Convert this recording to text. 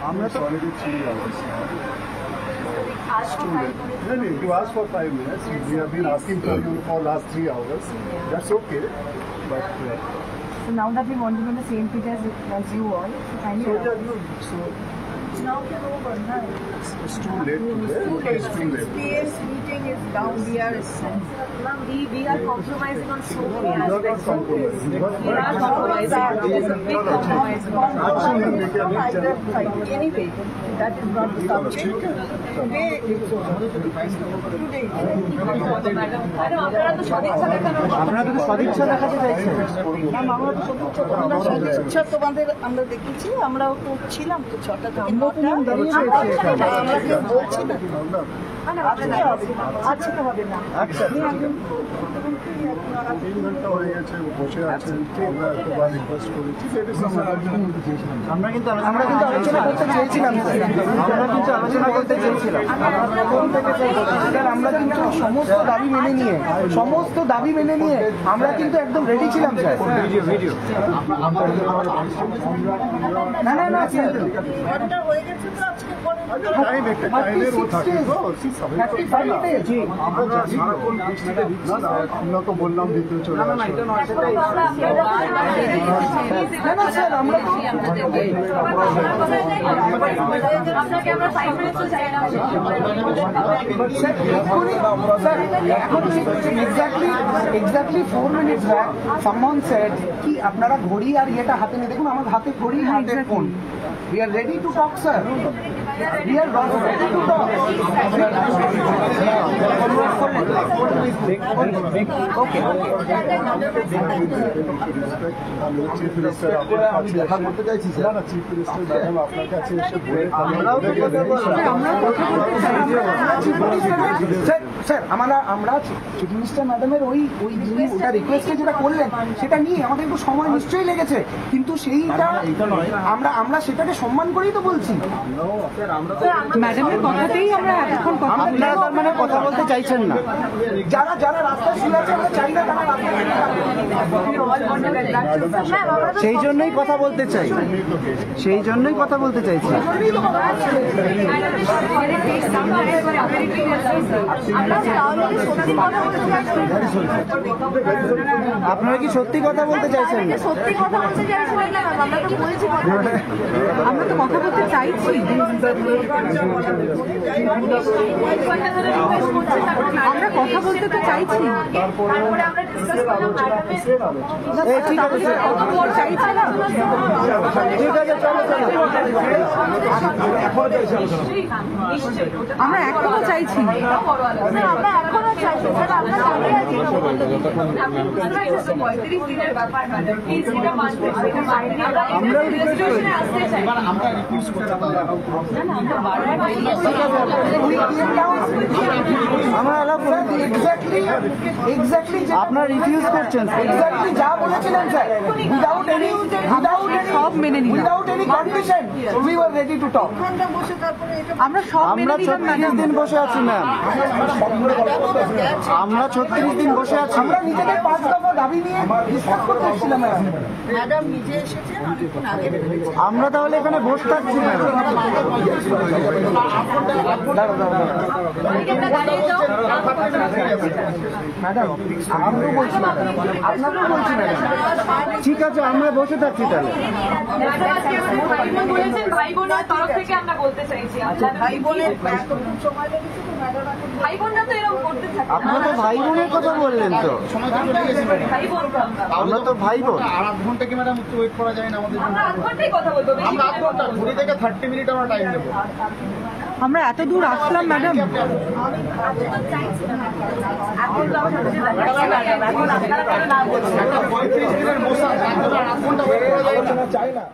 আমরা তো already 3 hours. You asked for 5 minutes. We have been asking for you for last 3 hours. That's okay. But So now that we want to be on the same page as you all, kindly. Now we're over. It's too late today. It's too late. PS meeting is down. We are compromising on so many We are not aspects. compromising. We are compromising. There's a big compromise. Anyway, that is not the subject. Today, আপনারা তো সদিচ্ছা দেখাতে চাইছেন। সদিচ্ছা তোমাদের আমরা দেখেছি, আমরাও তো ছিলাম তো 6টা থেকে 9টা। আমরা কেউ বলছি না, আজকে হবে না। আচ্ছা 3 ঘন্টা হয়ে গেছে, বসে আছেন, আমরা একবার রিকোয়েস্ট করেছি। আমরা কিন্তু আলোচনা করতে চেয়েছিলাম, স্যার আমরা কিন্তু সমস্ত দাবি মেনে নিয়ে আমরা কিন্তু একদম রেডি ছিলাম স্যার। না না না ঘন্টা হয়ে গেছে তো আজকে পরে আমরা তো বললাম ভিতরে চলে Exactly 4 minutes back, someone said कि আপনারা ঘড়ি আর ইয়েটা হাতে নিয়ে দেখুন, আমার হাতে ঘড়ি, হাতে phone. We are ready to talk, sir. We are ready to talk. Chief minister দেখা করতে চাইছি স্যার। না চিফ মিনিস্টার ম্যাডাম আপনার কাছে এসে স্যার আমরা চিফ মিনিস্টার ম্যাডামের ওই ওটা রিকোয়েস্টে যেটা করলেন সেটা নিয়ে আমাদের একটু সময় নিশ্চয়ই লেগেছে, কিন্তু সেইটা আমরা সেটাকে সম্মান করেই তো বলছি। ম্যাডামের কথাতেই আমরা এখন আপনারা তার মানে কথা বলতে চাইছেন না? যারা রাস্তায় শুয়ে আছে আমরা চাই না তারা সেই জন্যই কথা বলতে চাই, আপনারা কি সত্যি কথা বলতে চাইছেন? সত্যি কথা বলতে চাইছি না, আমরা তো বলছি, আমরা তো কথা বলতে চাইছি। আমরা কথা বলতে তো চাইছি, ঠিক আছে আমরা এখনো চাইছি। আপনারা রিফিউজ করছেন এক্স্যাক্টলি যা বলেছিলেন স্যার, উইদাউট এনি সব মেনে নিলাম, without any condition we were ready to talk. আমরা সব মেনে নিলাম। 36 দিন বসে আছি ম্যাম, আমরা 36 দিন বসে আছি। আমরা নিজেদের 5 দফা দাবি নিয়ে ডিসকাস করতে এসেছিলাম ম্যাডাম নিজে এসেছেন, অনেকক্ষণ আগে আমরা তাহলে এখানে বসে থাকছি ম্যাম। ম্যাডাম আমিও বলছি, আপনাকেও বলছি ম্যাডাম, ঠিক আছে আমরা বসে থাকছি তাহলে। ভাই বোনের তরফ থেকে আমরা বলতে চাইছি, ভাই বোনের ভাই বোনরা তো এরকম করতে থাকে। আপনারা তো ভাই বোনের কথা বললেন তো, ভাই বোন আমরা তো ভাই বোন। আর 8 ঘন্টা কি ম্যাডাম একটু ওয়েট করা যায় না আমাদের? আমরা 8 ঘন্টাই কথা বলবো, আমরা 8 ঘন্টা, 20 থেকে 30 মিনিট আমরা টাইম দেবো। আমরা এত দূর আসলাম ম্যাডাম। এখন তো আমরা চাই না।